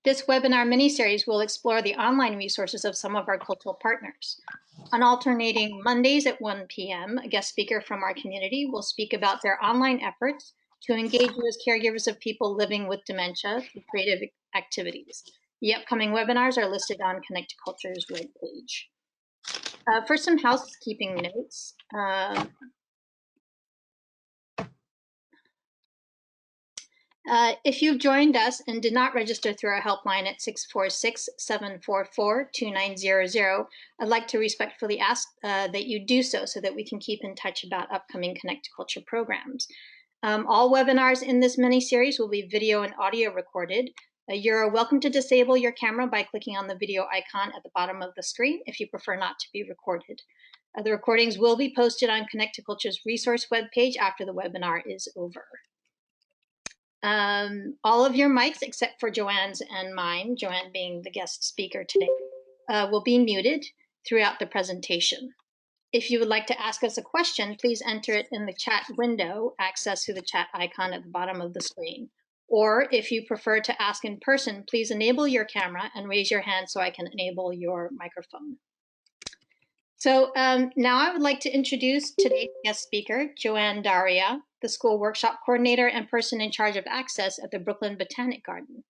This webinar mini-series will explore the online resources of some of our cultural partners. On alternating Mondays at 1 p.m., a guest speaker from our community will speak about their online efforts to engage with caregivers of people living with dementia through creative activities. The upcoming webinars are listed on Connect to Culture's webpage. For some housekeeping notes, if you've joined us and did not register through our helpline at 646-744-2900, I'd like to respectfully ask that you do so that we can keep in touch about upcoming Connect to Culture programs. All webinars in this mini-series will be video and audio recorded. You're welcome to disable your camera by clicking on the video icon at the bottom of the screen if you prefer not to be recorded. The recordings will be posted on Connect to Culture's resource webpage after the webinar is over. All of your mics, except for Joanne's and mine, Joanne being the guest speaker today, will be muted throughout the presentation. If you would like to ask us a question, please enter it in the chat window, accessed through the chat icon at the bottom of the screen. Or if you prefer to ask in person, please enable your camera and raise your hand so I can enable your microphone. So now I would like to introduce today's guest speaker, Joanne D'Auria, the school workshop coordinator and person in charge of access at the Brooklyn Botanic Garden.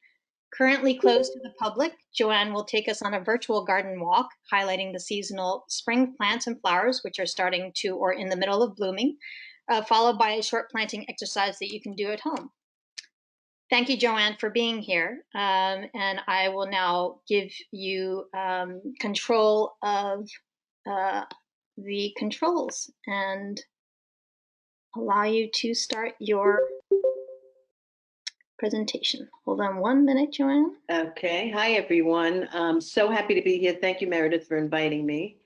Currently closed to the public, Joanne will take us on a virtual garden walk, highlighting the seasonal spring plants and flowers, which are starting to or in the middle of blooming, followed by a short planting exercise that you can do at home. Thank you, Joanne, for being here. And I will now give you control of the controls and allow you to start your presentation. Hold on 1 minute, Joanne. Okay. Hi, everyone. I'm so happy to be here. Thank you, Meredith, for inviting me.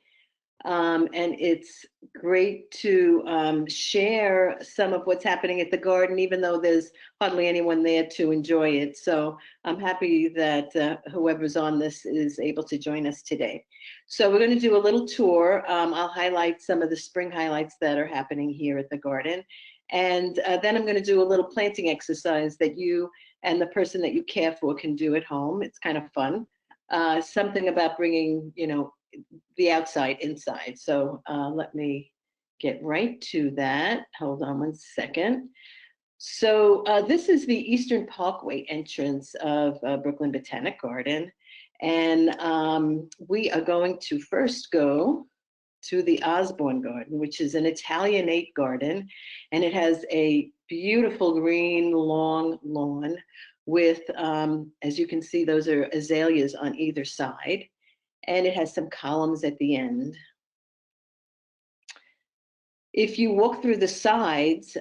And it's great to share some of what's happening at the garden, even though there's hardly anyone there to enjoy it. So I'm happy that whoever's on this is able to join us today. So we're going to do a little tour. I'll highlight some of the spring highlights that are happening here at the garden. And then I'm going to do a little planting exercise that you and the person that you care for can do at home. It's kind of fun. Something about bringing, the outside inside. So let me get right to that. Hold on 1 second. So this is the Eastern Parkway entrance of Brooklyn Botanic Garden. And we are going to first go to the Osborne Garden, which is an Italianate garden. And it has a beautiful green long lawn with, as you can see, those are azaleas on either side. And it has some columns at the end. If you walk through the sides,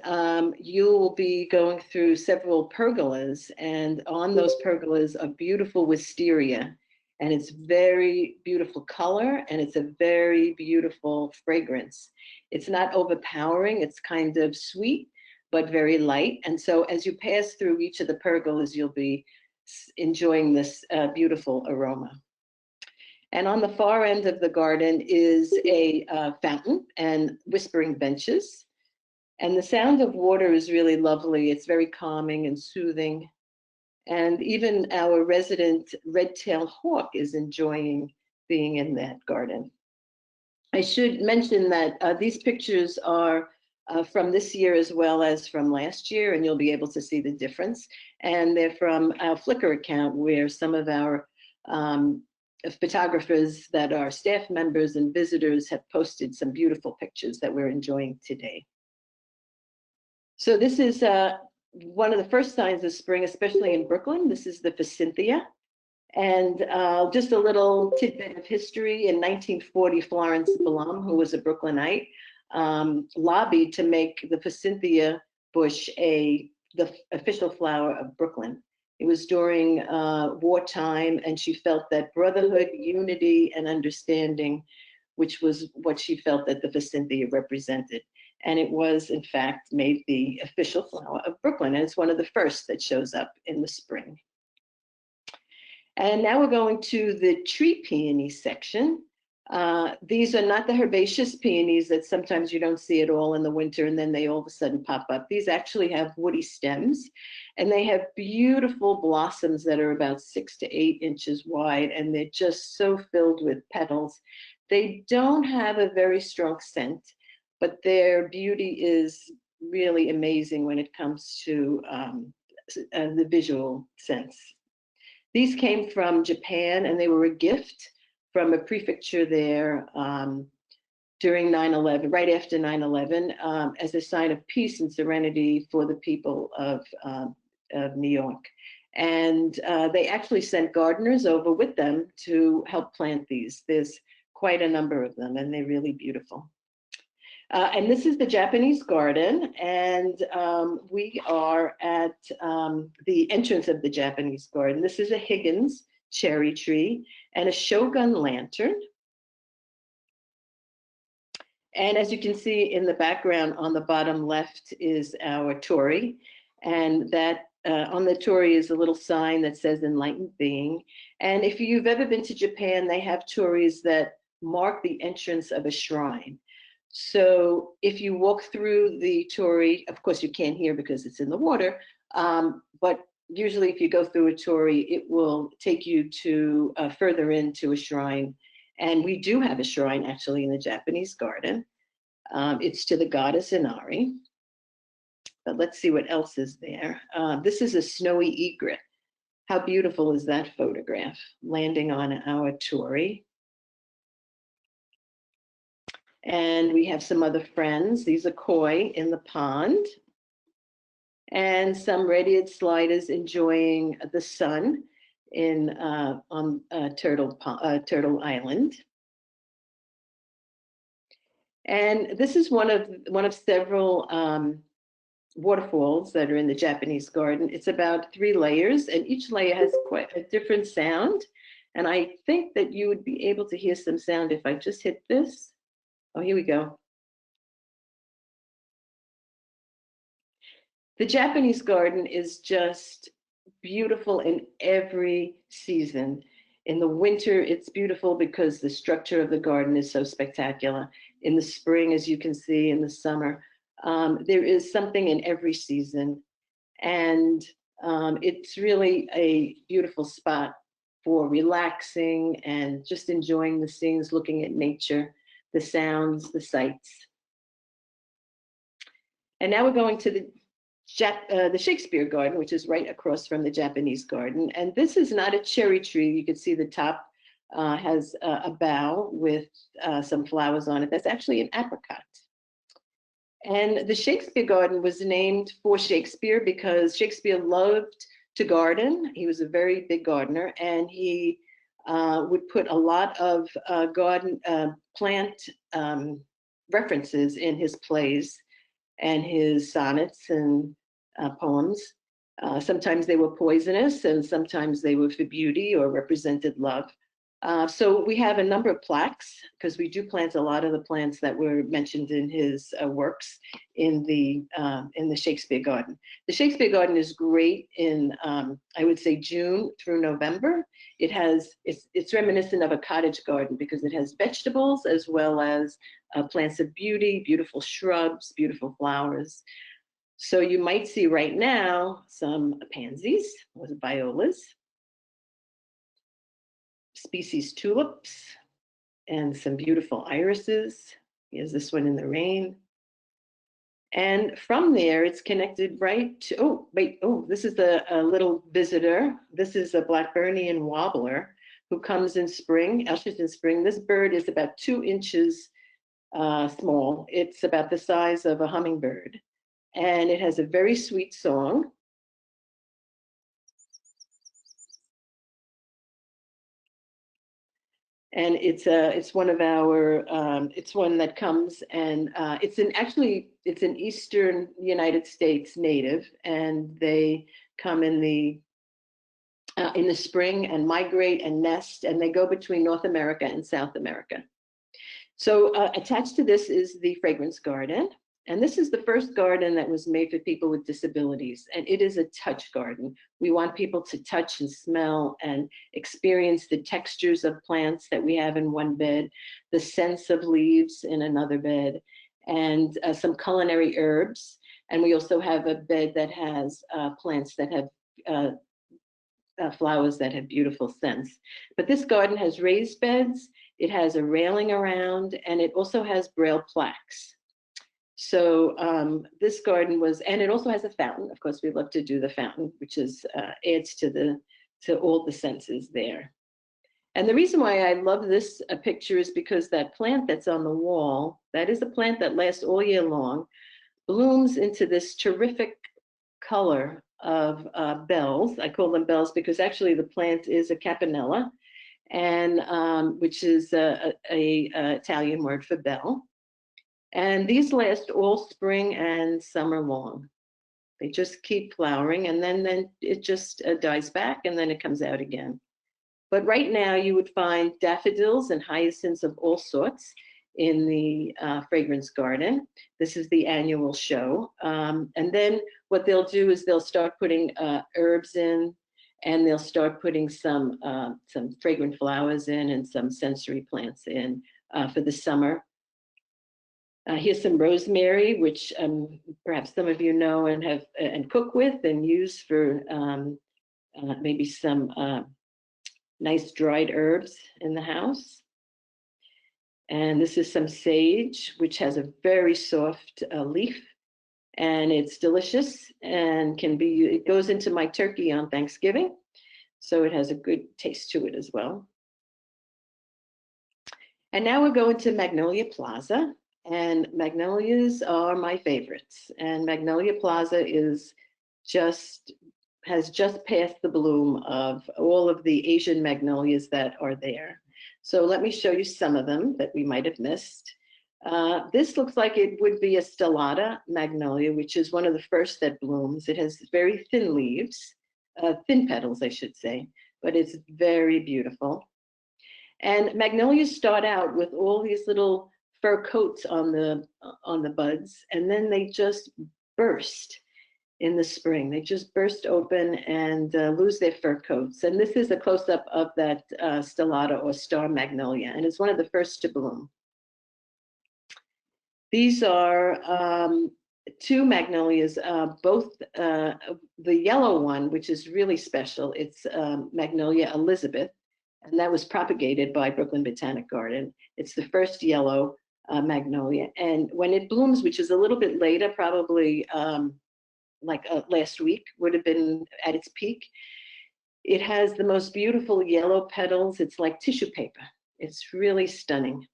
you'll be going through several pergolas, and on those pergolas are beautiful wisteria, and it's very beautiful color, and it's a very beautiful fragrance. It's not overpowering, it's kind of sweet, but very light. And so as you pass through each of the pergolas, you'll be enjoying this beautiful aroma. And on the far end of the garden is a fountain and whispering benches. And the sound of water is really lovely. It's very calming and soothing. And even our resident red-tailed hawk is enjoying being in that garden. I should mention that these pictures are from this year as well as from last year, and you'll be able to see the difference. And they're from our Flickr account, where some of our photographers that are staff members and visitors have posted some beautiful pictures that we're enjoying today. So this is one of the first signs of spring, especially in Brooklyn. This is the forsythia. And just a little tidbit of history. In 1940, Florence Blum, who was a Brooklynite, lobbied to make the forsythia bush the official flower of Brooklyn. It was during wartime, and she felt that brotherhood, unity, and understanding, which was what she felt that the forsythia represented. And it was, in fact, made the official flower of Brooklyn, and it's one of the first that shows up in the spring. And now we're going to the tree peony section. These are not the herbaceous peonies that sometimes you don't see at all in the winter and then they all of a sudden pop up. These actually have woody stems and they have beautiful blossoms that are about 6 to 8 inches wide and they're just so filled with petals. They don't have a very strong scent, but their beauty is really amazing when it comes to the visual sense. These came from Japan and they were a gift from a prefecture there during 9/11, right after 9/11, as a sign of peace and serenity for the people of New York. And they actually sent gardeners over with them to help plant these. There's quite a number of them, and they're really beautiful. And this is the Japanese garden, and we are at the entrance of the Japanese garden. This is a Higgins cherry tree and a shogun lantern. And as you can see in the background on the bottom left is our torii, and that on the torii is a little sign that says enlightened being. And if you've ever been to Japan, they have tories that mark the entrance of a shrine. So if you walk through the torii, of course you can't hear because it's in the water, but usually if you go through a torii, it will take you to further into a shrine. And we do have a shrine actually in the Japanese garden. It's to the goddess Inari. But let's see what else is there. This is a snowy egret. How beautiful is that photograph landing on our torii? And we have some other friends. These are koi in the pond. And some red-eared sliders enjoying the sun on Turtle Island. And this is one of several waterfalls that are in the Japanese garden. It's about 3 layers, and each layer has quite a different sound. And I think that you would be able to hear some sound if I just hit this. Oh, here we go. The Japanese garden is just beautiful in every season. In the winter, it's beautiful because the structure of the garden is so spectacular. In the spring, as you can see, in the summer, there is something in every season. And it's really a beautiful spot for relaxing and just enjoying the scenes, looking at nature, the sounds, the sights. And now we're going to the Shakespeare Garden, which is right across from the Japanese garden. And this is not a cherry tree. You can see the top has a bough with some flowers on it. That's actually an apricot. And the Shakespeare Garden was named for Shakespeare because Shakespeare loved to garden. He was a very big gardener, and he would put a lot of garden plant references in his plays and his sonnets and poems. Sometimes they were poisonous and sometimes they were for beauty or represented love. So we have a number of plaques because we do plant a lot of the plants that were mentioned in his works in the Shakespeare Garden. The Shakespeare Garden is great in, I would say, June through November. It's reminiscent of a cottage garden because it has vegetables as well as plants of beauty, beautiful shrubs, beautiful flowers. So you might see right now some pansies or violas, species tulips, and some beautiful irises. Here's this one in the rain. And from there, it's connected right to, this is a little visitor. This is a Blackburnian warbler who comes in spring, ushers in spring. This bird is about 2 inches small. It's about the size of a hummingbird. And it has a very sweet song. And it's one of our it's one that comes and it's an eastern United States native, and they come in the spring and migrate and nest, and they go between North America and South America. So attached to this is the fragrance garden, And this is the first garden that was made for people with disabilities, and it is a touch garden. We want people to touch and smell and experience the textures of plants that we have in one bed, the scents of leaves in another bed, and some culinary herbs. And we also have a bed that has plants that have flowers that have beautiful scents. But this garden has raised beds, it has a railing around, and it also has Braille plaques. So this garden was, and it also has a fountain. Of course, we love to do the fountain, which is adds to all the senses there. And the reason why I love this picture is because that plant that's on the wall, that is a plant that lasts all year long, blooms into this terrific color of bells. I call them bells because actually the plant is a campanella, and which is a Italian word for bell. And these last all spring and summer long. They just keep flowering, and then it just dies back, and then it comes out again. But right now you would find daffodils and hyacinths of all sorts in the fragrance garden. This is the annual show. And then what they'll do is they'll start putting herbs in, and they'll start putting some fragrant flowers in and some sensory plants in for the summer. Here's some rosemary, which perhaps some of you know and have and cook with and use for maybe some nice dried herbs in the house. And this is some sage, which has a very soft leaf, and it's delicious and can be, it goes into my turkey on Thanksgiving, so it has a good taste to it as well. And now we're going to Magnolia Plaza. And magnolias are my favorites. And Magnolia Plaza has just passed the bloom of all of the Asian magnolias that are there. So let me show you some of them that we might have missed. This looks like it would be a stellata magnolia, which is one of the first that blooms. It has very thin leaves, thin petals, I should say, but it's very beautiful. And magnolias start out with all these little fur coats on the buds, and then they just burst in the spring. They just burst open and lose their fur coats. And this is a close-up of that stellata or star magnolia, and it's one of the first to bloom. These are two magnolias, both the yellow one, which is really special. It's Magnolia Elizabeth, and that was propagated by Brooklyn Botanic Garden. It's the first yellow magnolia, and when it blooms, which is a little bit later, probably last week would have been at its peak, it has the most beautiful yellow petals. It's like tissue paper. It's really stunning.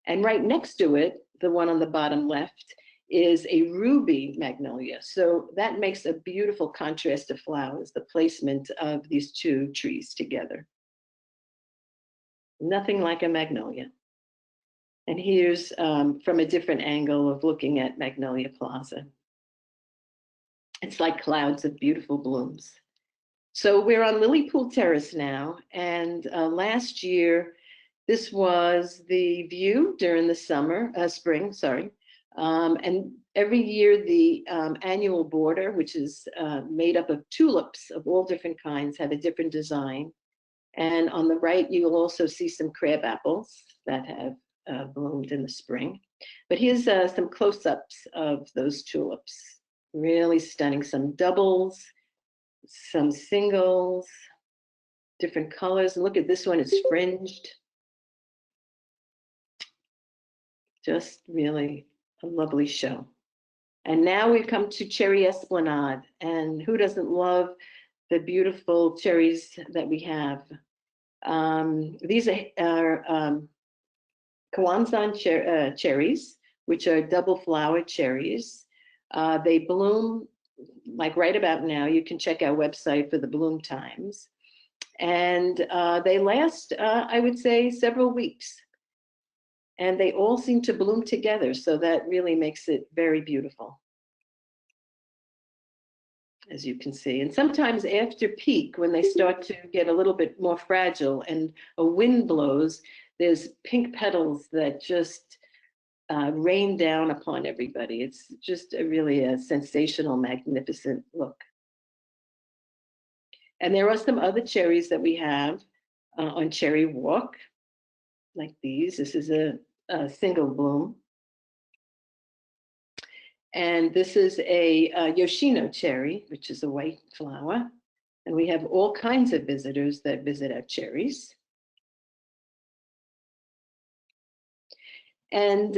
And right next to it, the one on the bottom left, is a ruby magnolia. So that makes a beautiful contrast of flowers, the placement of these two trees together. Nothing like a magnolia. And here's from a different angle of looking at Magnolia Plaza. It's like clouds of beautiful blooms. So we're on Lily Pool Terrace now, and last year, this was the view during the spring, and every year the annual border, which is made up of tulips of all different kinds, have a different design. And on the right, you will also see some crab apples that have bloomed in the spring. But here's some close-ups of those tulips. Really stunning. Some doubles, some singles, different colors. And look at this one, it's fringed. Just really a lovely show. And now we've come to Cherry Esplanade. And who doesn't love the beautiful cherries that we have? These are Kwanzan cherries, which are double flowered cherries. They bloom like right about now. You can check our website for the bloom times. And they last, I would say, several weeks. And they all seem to bloom together. So that really makes it very beautiful, as you can see. And sometimes after peak, when they start to get a little bit more fragile and a wind blows, there's pink petals that just rain down upon everybody. It's just really a sensational, magnificent look. And there are some other cherries that we have on Cherry Walk, like these. This is a single bloom. And this is a Yoshino cherry, which is a white flower. And we have all kinds of visitors that visit our cherries. And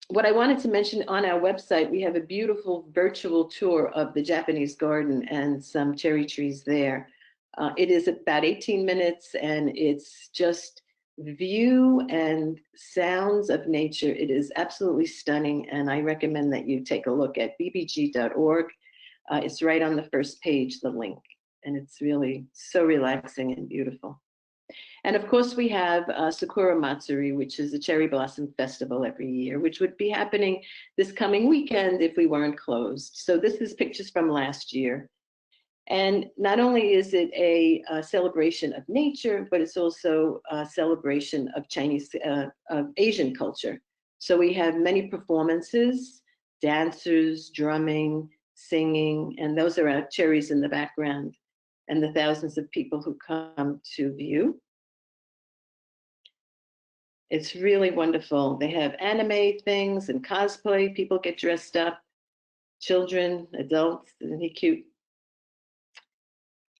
what I wanted to mention, on our website, we have a beautiful virtual tour of the Japanese garden and some cherry trees there. It is about 18 minutes, and it's just view and sounds of nature. It is absolutely stunning, and I recommend that you take a look at bbg.org. It's right on the first page, the link, and it's really so relaxing and beautiful. And of course, we have Sakura Matsuri, which is a cherry blossom festival every year, which would be happening this coming weekend if we weren't closed. So this is pictures from last year. And not only is it a celebration of nature, but it's also a celebration of of Asian culture. So we have many performances, dancers, drumming, singing, and those are our cherries in the background, and the thousands of people who come to view. It's really wonderful. They have anime things and cosplay. People get dressed up, children, adults, isn't he cute?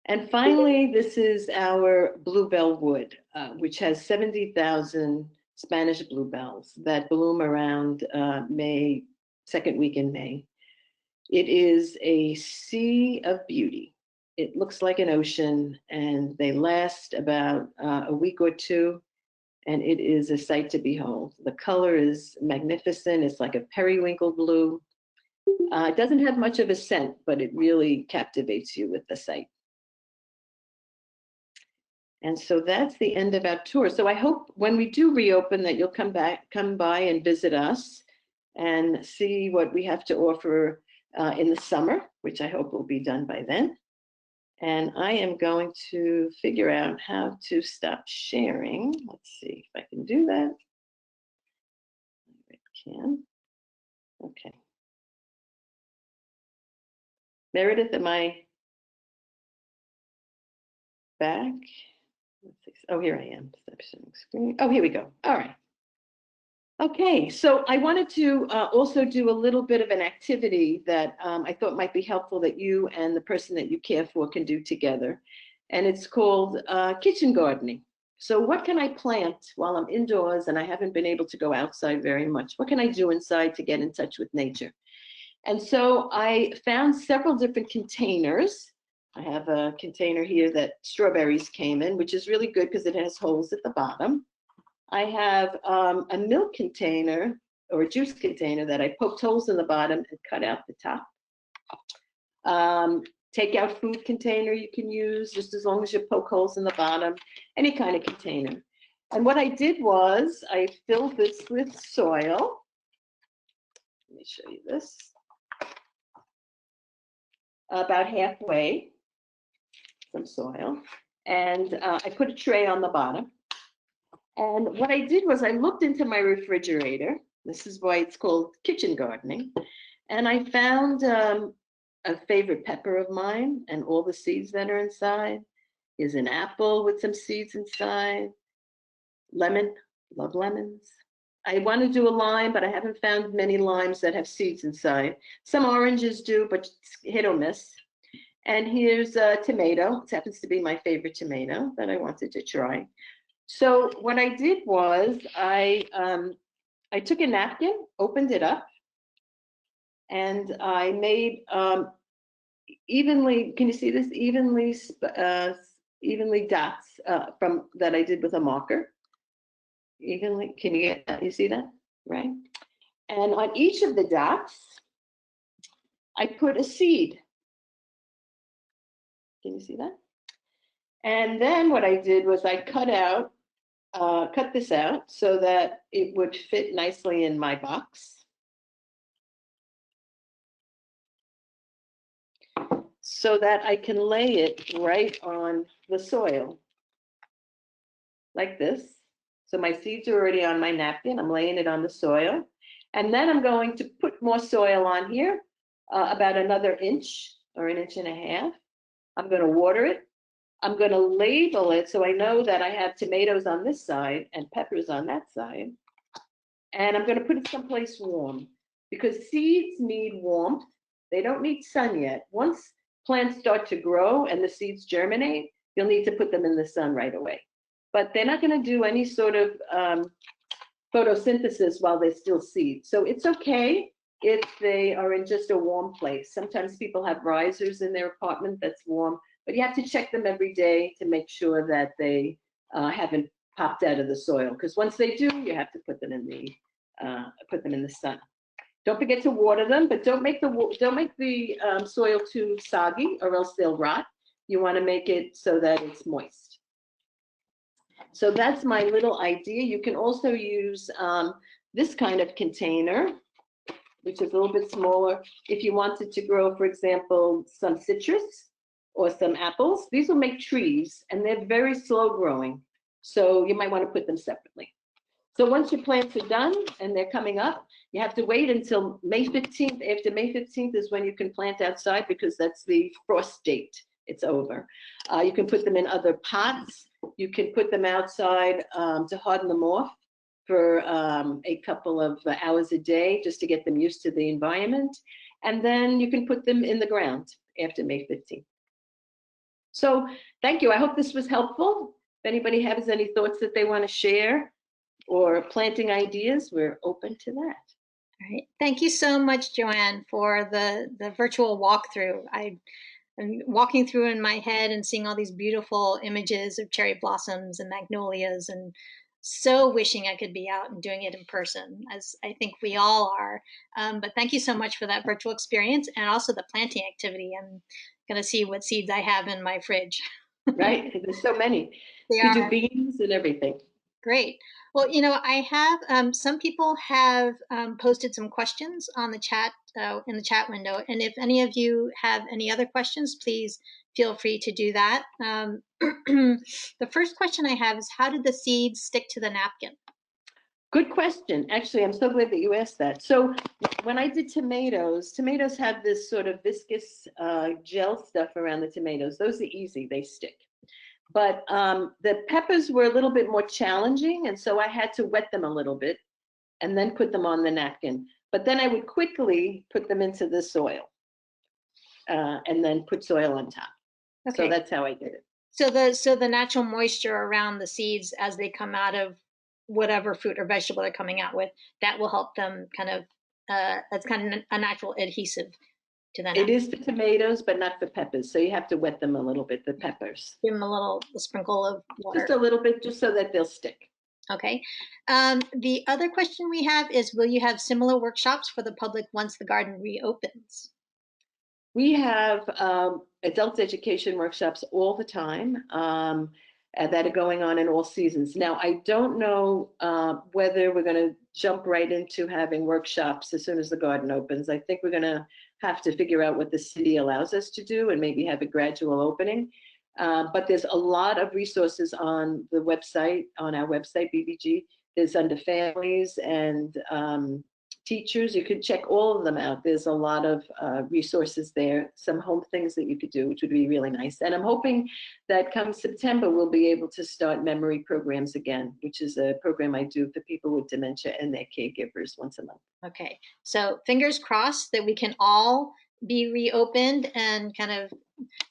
And finally, this is our bluebell wood, which has 70,000 Spanish bluebells that bloom around May, second week in May. It is a sea of beauty. It looks like an ocean, and they last about a week or two. And it is a sight to behold. The color is magnificent. It's like a periwinkle blue. It doesn't have much of a scent, but it really captivates you with the sight. And so that's the end of our tour. So I hope when we do reopen that you'll come by and visit us and see what we have to offer in the summer, which I hope will be done by then. And I am going to figure out how to stop sharing. Let's see if I can do that. I can. Okay. Meredith, am I back? Let's see. Oh, here I am. Stop sharing screen. Oh, here we go. All right. Okay, so I wanted to also do a little bit of an activity that I thought might be helpful that you and the person that you care for can do together. And it's called kitchen gardening. So what can I plant while I'm indoors and I haven't been able to go outside very much? What can I do inside to get in touch with nature? And so I found several different containers. I have a container here that strawberries came in, which is really good because it has holes at the bottom. I have a milk container or a juice container that I poked holes in the bottom and cut out the top. Take-out food container you can use just as long as you poke holes in the bottom, any kind of container. And what I did was I filled this with soil. Let me show you this. About halfway, some soil. And I put a tray on the bottom. And what I did was I looked into my refrigerator. This is why it's called kitchen gardening. And I found a favorite pepper of mine, and all the seeds that are inside is an apple with some seeds inside. Lemon, love lemons. I want to do a lime, but I haven't found many limes that have seeds inside. Some oranges do, but it's hit or miss. And here's a tomato. It happens to be my favorite tomato that I wanted to try. So what I did was I took a napkin, opened it up, and I made evenly, can you see this? Evenly dots from that I did with a marker. Evenly, can you get that? You see that? Right? And on each of the dots, I put a seed. Can you see that? And then what I did was I cut this out so that it would fit nicely in my box. So that I can lay it right on the soil like this. So my seeds are already on my napkin. I'm laying it on the soil. And then I'm going to put more soil on here, about another inch or an inch and a half. I'm going to water it. I'm going to label it so I know that I have tomatoes on this side and peppers on that side. And I'm going to put it someplace warm because seeds need warmth. They don't need sun yet. Once plants start to grow and the seeds germinate, you'll need to put them in the sun right away. But they're not going to do any sort of photosynthesis while they're still seeds. So it's okay if they are in just a warm place. Sometimes people have risers in their apartment that's warm, but you have to check them every day to make sure that they haven't popped out of the soil. Because once they do, you have to put them in the sun. Don't forget to water them, but don't make the soil too soggy, or else they'll rot. You want to make it so that it's moist. So that's my little idea. You can also use this kind of container, which is a little bit smaller. If you wanted to grow, for example, some citrus or some apples, these will make trees, and they're very slow growing. So you might want to put them separately. So once your plants are done and they're coming up, you have to wait until May 15th. After May 15th is when you can plant outside, because that's the frost date. It's over. You can put them in other pots. You can put them outside to harden them off for a couple of hours a day, just to get them used to the environment. And then you can put them in the ground after May 15th. So thank you. I hope this was helpful. If anybody has any thoughts that they want to share or planting ideas, we're open to that. All right. Thank you so much, Joanne, for the virtual walkthrough. I'm walking through in my head and seeing all these beautiful images of cherry blossoms and magnolias, and so wishing I could be out and doing it in person, as I think we all are. But thank you so much for that virtual experience, and also the planting activity. I'm going to see what seeds I have in my fridge. Right? There's so many. They You do are. beans and everything. Great. Well, I have some people have posted some questions on the chat in the chat window, and if any of you have any other questions, please feel free to do that. The first question I have is, how did the seeds stick to the napkin? Good question. Actually, I'm so glad that you asked that. So when I did tomatoes have this sort of viscous gel stuff around the tomatoes. Those are easy, they stick. But the peppers were a little bit more challenging, and so I had to wet them a little bit and then put them on the napkin. But then I would quickly put them into the soil and then put soil on top. Okay. So that's how I did it. So the natural moisture around the seeds as they come out of whatever fruit or vegetable they're coming out with, that will help them kind of, that's kind of a natural adhesive to the napkin. It is for tomatoes, but not for peppers. So you have to wet them a little bit, the peppers. Give them a sprinkle of water. Just a little bit, just so that they'll stick. Okay. The other question we have is, will you have similar workshops for the public once the garden reopens? We have adult education workshops all the time that are going on in all seasons. Now, I don't know whether we're going to jump right into having workshops as soon as the garden opens. I think we're going to have to figure out what the city allows us to do and maybe have a gradual opening. But there's a lot of resources on the website, on our website, BBG. There's under families and teachers. You could check all of them out. There's a lot of resources there, some home things that you could do, which would be really nice. And I'm hoping that come September, we'll be able to start memory programs again, which is a program I do for people with dementia and their caregivers once a month. Okay, so fingers crossed that we can all be reopened and kind of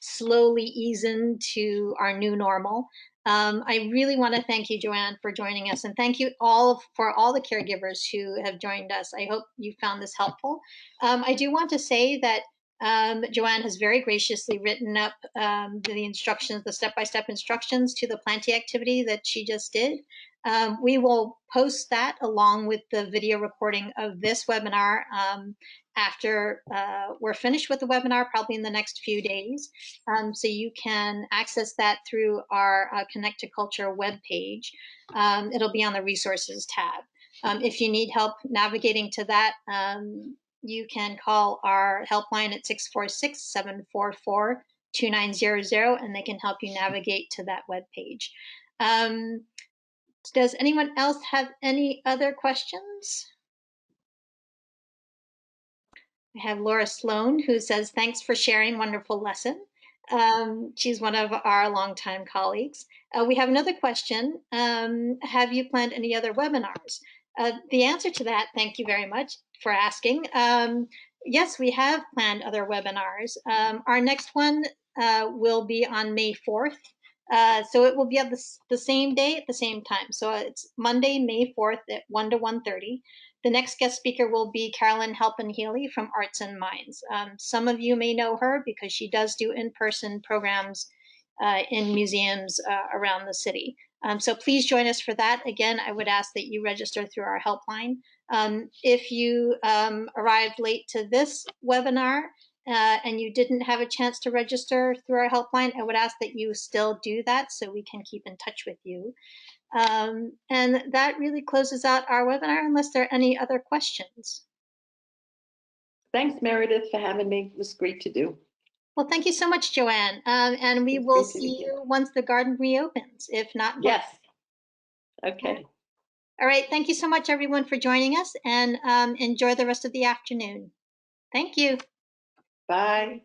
slowly ease into our new normal. I really want to thank you, Joanne, for joining us, and thank you all for all the caregivers who have joined us. I hope you found this helpful. I do want to say that Joanne has very graciously written up the instructions, the step-by-step instructions to the planting activity that she just did. We will post that along with the video recording of this webinar after we're finished with the webinar, probably in the next few days. So you can access that through our Connect to Culture webpage. It'll be on the resources tab. If you need help navigating to that, you can call our helpline at 646-744-2900, and they can help you navigate to that webpage. Does anyone else have any other questions? I have Laura Sloan, who says, thanks for sharing, wonderful lesson. She's one of our longtime colleagues. We have another question. Have you planned any other webinars? The answer to that, thank you very much for asking. Yes, we have planned other webinars. Our next one will be on May 4th. So it will be at the same day at the same time. So it's Monday, May 4th at 1 to 1:30. The next guest speaker will be Carolyn Halpin-Healy from Arts and Minds. Some of you may know her because she does do in-person programs in museums around the city. So please join us for that. Again, I would ask that you register through our helpline. If you arrived late to this webinar and you didn't have a chance to register through our helpline, I would ask that you still do that so we can keep in touch with you. And that really closes out our webinar unless there are any other questions. Thanks, Meredith, for having me. It was great to do. Well, thank you so much, Joanne. And we will see you once the garden reopens, if not before. Yes. Okay. All right. Thank you so much, everyone, for joining us, and enjoy the rest of the afternoon. Thank you. Bye.